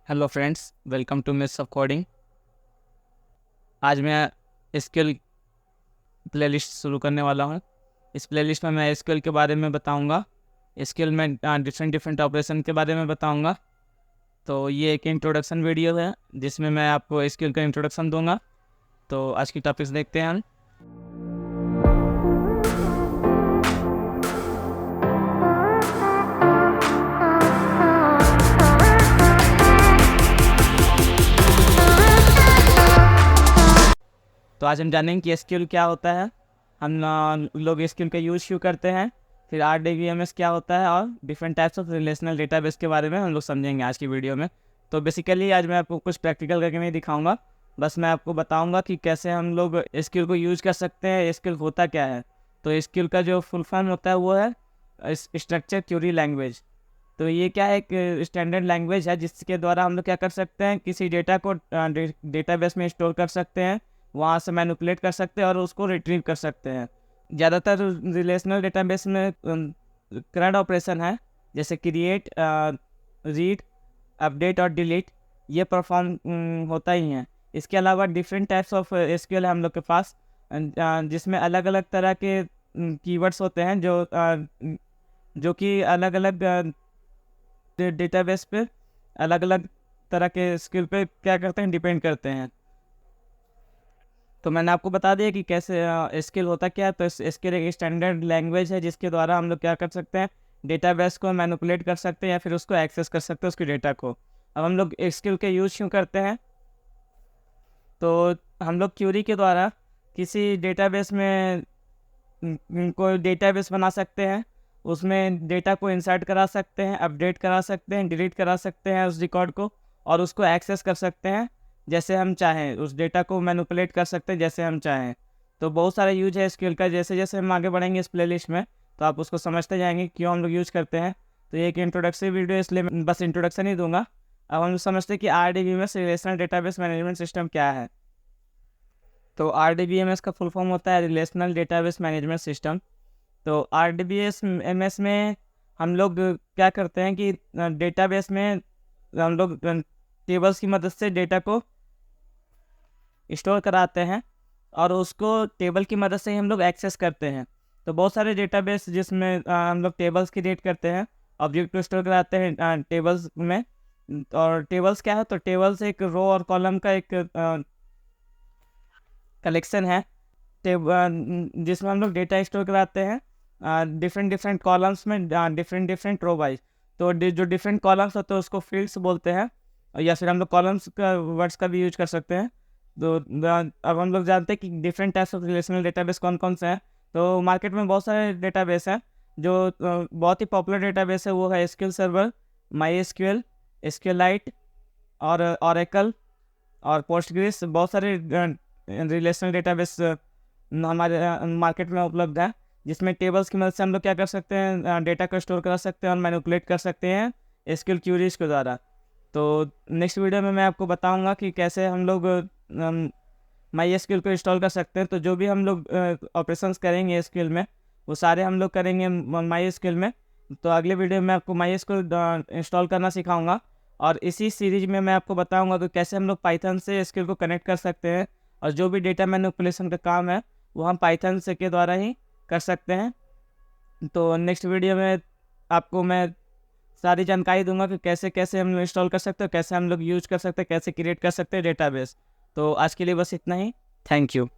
Hello friends, welcome to miss of coding. आज मैं skill playlist शुरू करने वाला हूँ। इस प्लेलिस्ट में मैं स्किल के बारे में बताऊँगा। स्किल में डिफरेंट डिफरेंट ऑपरेशन के बारे में बताऊँगा। तो ये एक इंट्रोडक्शन वीडियो है जिसमें मैं आपको स्किल का इंट्रोडक्शन दूंगा। तो आज की टॉपिक्स देखते हैं हम। तो आज हम जानेंगे कि एसक्यूएल क्या होता है, हम लोग एसक्यूएल का यूज़ क्यों करते हैं, फिर आरडीबीएमएस क्या होता है और different types of relational database के बारे में हम लोग समझेंगे आज की वीडियो में। तो बेसिकली आज मैं आपको कुछ प्रैक्टिकल करके नहीं दिखाऊंगा, बस मैं आपको बताऊंगा कि कैसे हम लोग एसक्यूएल को यूज़ कर सकते हैं, एसक्यूएल होता क्या है। तो एसक्यूएल का जो फुल फॉर्म होता है वो है स्ट्रक्चर क्यूरी लैंग्वेज। तो ये क्या है, एक स्टैंडर्ड लैंग्वेज है जिसके द्वारा हम लोग क्या कर सकते हैं, किसी डेटा को डेटाबेस में स्टोर कर सकते हैं, वहाँ से मैनिपुलेट कर सकते हैं और उसको रिट्रीव कर सकते हैं। ज़्यादातर रिलेशनल डेटाबेस में करंट ऑपरेशन है, जैसे क्रिएट, रीड, अपडेट और डिलीट, ये परफॉर्म होता ही है। इसके अलावा डिफरेंट टाइप्स ऑफ एसक्यूएल है हम लोग के पास, जिसमें अलग अलग तरह के कीवर्ड्स होते हैं जो कि अलग अलग डेटाबेस पे अलग अलग तरह के स्किल पे क्या करते हैं, डिपेंड करते हैं। तो मैंने आपको बता दिया कि कैसे स्किल होता क्या है। तो स्किल एक स्टैंडर्ड लैंग्वेज है जिसके द्वारा हम लोग क्या कर सकते हैं, डेटाबेस को मैनिपुलेट कर सकते हैं या फिर उसको एक्सेस कर सकते हैं, उसके डेटा को। अब हम लोग स्किल के यूज़ क्यों करते हैं, तो हम लोग क्यूरी के द्वारा किसी डेटाबेस में कोई डेटाबेस बना सकते हैं, उसमें डेटा को इंसर्ट करा सकते हैं, अपडेट करा सकते हैं, डिलीट करा सकते हैं उस रिकॉर्ड को, और उसको एक्सेस कर सकते हैं जैसे हम चाहें, उस डेटा को मैनिपुलेट कर सकते हैं जैसे हम चाहें। तो बहुत सारे यूज है एसक्यूएल का। जैसे जैसे हम आगे बढ़ेंगे इस प्लेलिस्ट में तो आप उसको समझते जाएंगे क्यों हम लोग यूज़ करते हैं। तो ये एक इंट्रोडक्शन वीडियो, इसलिए मैं बस इंट्रोडक्शन ही दूंगा। अब हम लोग समझते हैं कि RDBMS relational database management system क्या है। तो आरडीबीएमएस का फुल फॉर्म होता है रिलेशनल डेटाबेस मैनेजमेंट सिस्टम। तो आरडीबीएमएस में हम लोग क्या करते हैं कि डेटाबेस में हम लोग टेबल्स की मदद से डेटा को स्टोर कराते हैं और उसको टेबल की मदद से ही हम लोग एक्सेस करते हैं। तो बहुत सारे डेटाबेस जिसमें हम लोग टेबल्स क्रिएट करते हैं, ऑब्जेक्ट को स्टोर कराते हैं टेबल्स में। और टेबल्स क्या है, तो टेबल्स एक रो और कॉलम का एक कलेक्शन है जिसमें हम लोग डेटा स्टोर कराते हैं डिफरेंट डिफरेंट कॉलम्स में, डिफरेंट डिफरेंट रो वाइज। तो जो डिफरेंट कॉलम्स होते हैं उसको फील्ड्स बोलते हैं, या फिर हम लोग कॉलम्स का वर्ड्स का भी यूज कर सकते हैं। तो अब हम लोग जानते हैं कि different types of relational database कौन कौन से हैं। तो मार्केट में बहुत सारे डेटाबेस हैं। जो बहुत ही पॉपुलर डेटाबेस है वो है एसक्यूएल सर्वर, माई एसक्यूएल, एसक्यूएलाइट और ओरेकल और पोस्टग्रेस। बहुत सारे रिलेशनल डेटाबेस हमारे मार्केट में उपलब्ध है, जिसमें टेबल्स की मदद से हम लोग क्या कर सकते हैं, डेटा को स्टोर कर सकते हैं और मैनिपुलेट कर सकते हैं एसक्यूएल क्यूरीज के द्वारा। तो नेक्स्ट वीडियो में मैं आपको बताऊंगा कि कैसे हम लोग माई एसक्यूएल को इंस्टॉल कर सकते हैं। तो जो भी हम लोग ऑपरेशंस करेंगे एसक्यूएल में, वो सारे हम लोग करेंगे माई एसक्यूएल में। तो अगले वीडियो में आपको माई एसक्यूएल इंस्टॉल करना सिखाऊंगा, और इसी सीरीज में मैं आपको बताऊंगा कि कैसे हम लोग पाइथन से एसक्यूएल को कनेक्ट कर सकते हैं, और जो भी डेटा मैनिपुलेशन का काम है वो हम पाइथन से के द्वारा ही कर सकते हैं। तो नेक्स्ट वीडियो में आपको मैं सारी जानकारी दूंगा कि कैसे कैसे हम लोग इंस्टॉल कर सकते हैं, कैसे हम लोग यूज कर सकते हैं, कैसे क्रिएट कर सकते हैं डेटाबेस। तो आज के लिए बस इतना ही। Thank you.